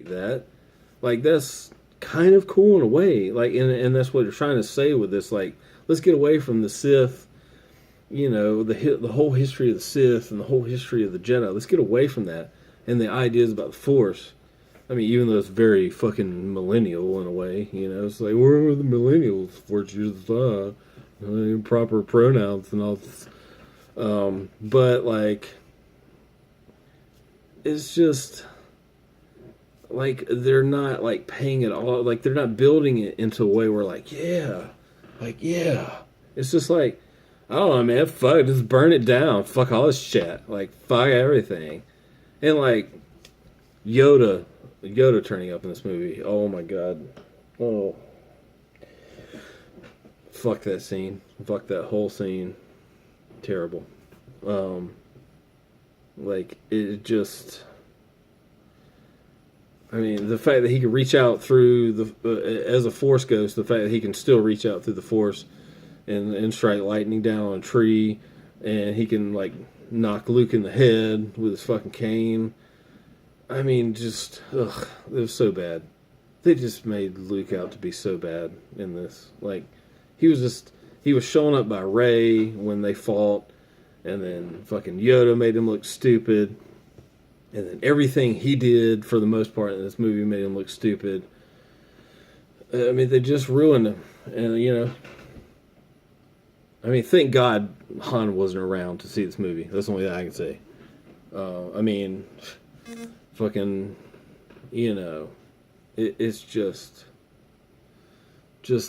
that. Like, that's kind of cool in a way. Like, and that's what they're trying to say with this. Like, let's get away from the Sith. The whole history of the Sith and the whole history of the Jedi. Let's get away from that and the ideas about the Force. I mean, even though it's very fucking millennial in a way, it's like, where are the millennials? Force users, improper pronouns and all this. But like, it's just like they're not like paying it all. Like they're not building it into a way where yeah. It's just like, I don't know, man. Fuck, just burn it down. Fuck all this shit. Like, fuck everything. And like Yoda turning up in this movie. Oh my god. Oh, fuck that scene. Fuck that whole scene. Terrible. Um, like it just. I mean, the fact that he can reach out through as a Force ghost, the fact that he can still reach out through the Force and strike lightning down on a tree, and he can like knock Luke in the head with his fucking cane. I mean, just ugh, it was so bad. They just made Luke out to be so bad in this. Like, he was showing up by Rey when they fought, and then fucking Yoda made him look stupid. And then everything he did, for the most part, in this movie made him look stupid. I mean, they just ruined him. And, I mean, thank God Han wasn't around to see this movie. That's the only thing I can say. I mean, fucking, it's just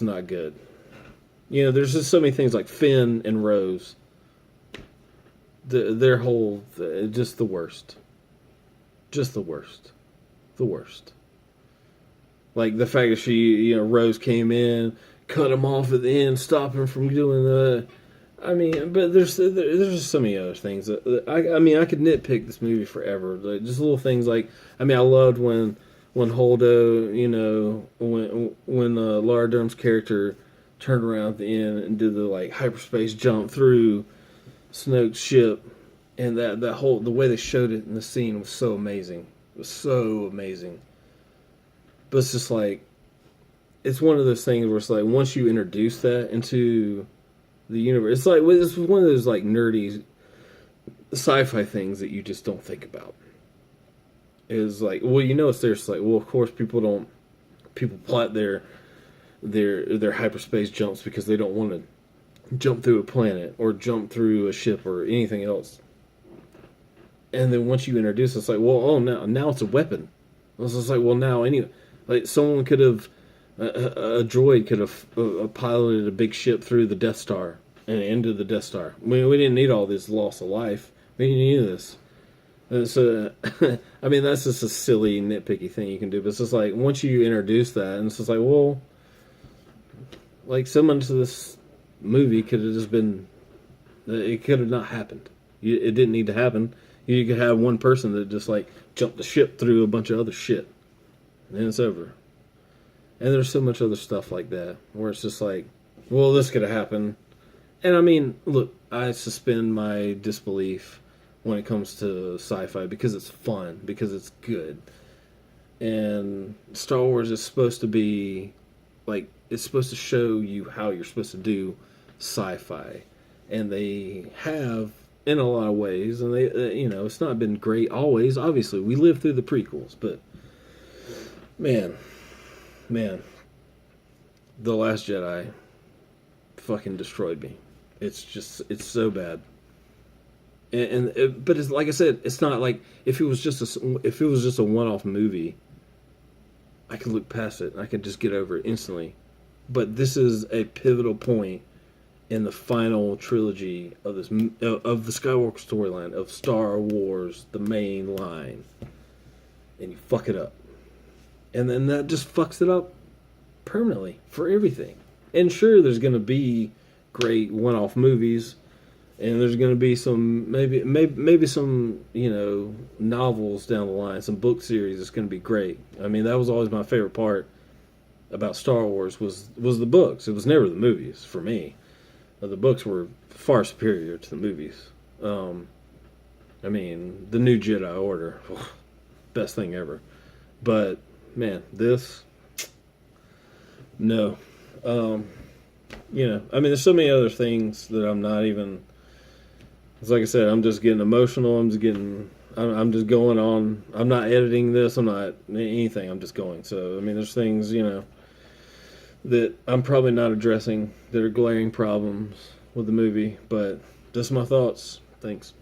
not good. There's just so many things like Finn and Rose. Their whole, just the worst. Just the worst. The worst. Like the fact that she, Rose came in, cut him off at the end, stop him from doing the. I mean, but there's just so many other things that I mean, I could nitpick this movie forever. Like, just little things like, I mean, I loved when Holdo, when Laura Dern's character turned around at the end and did the like hyperspace jump through Snoke's ship. And that whole, the way they showed it in the scene was so amazing. It was so amazing. But it's just like, it's one of those things where it's like, once you introduce that into the universe, it's one of those like nerdy sci-fi things that you just don't think about. Is like, well, it's there. It's like, well, of course people plot their hyperspace jumps because they don't want to jump through a planet or jump through a ship or anything else. And then once you introduce it, it's like, well, oh, now it's a weapon. It's just like, well, now anyway, like someone could have, a droid could have piloted a big ship through the Death Star and into the Death Star. We didn't need all this loss of life. We didn't need this. And so, I mean, that's just a silly, nitpicky thing you can do. But it's just like, once you introduce that, and it's just like, well, like someone to this movie could have just been, it could have not happened. It didn't need to happen. You could have one person that just like jumped the ship through a bunch of other shit, and then it's over. And there's so much other stuff like that where it's just like, well, this could have happened. And I mean, look, I suspend my disbelief when it comes to sci-fi because it's fun, because it's good. And Star Wars is supposed to be like, it's supposed to show you how you're supposed to do sci-fi, and they have in a lot of ways, and they, it's not been great always. Obviously, we lived through the prequels, but man, The Last Jedi fucking destroyed me. It's so bad. But it's like I said, it's not like if it was just a one-off movie, I could look past it. I could just get over it instantly. But this is a pivotal point in the final trilogy of of the Skywalker storyline of Star Wars, the main line, and you fuck it up, and then that just fucks it up permanently for everything. And sure, there's going to be great one-off movies, and there's going to be some maybe some novels down the line, some book series that's going to be great. I mean, that was always my favorite part about Star Wars was the books. It was never the movies for me. The books were far superior to the movies. I mean, the New Jedi Order, best thing ever. But man, this no. I mean, there's so many other things that I'm not even. It's like I said, I'm just getting emotional. I'm just going on. I'm not editing this. I'm not anything. I'm just going. So I mean, there's things that I'm probably not addressing that are glaring problems with the movie. But just my thoughts. Thanks.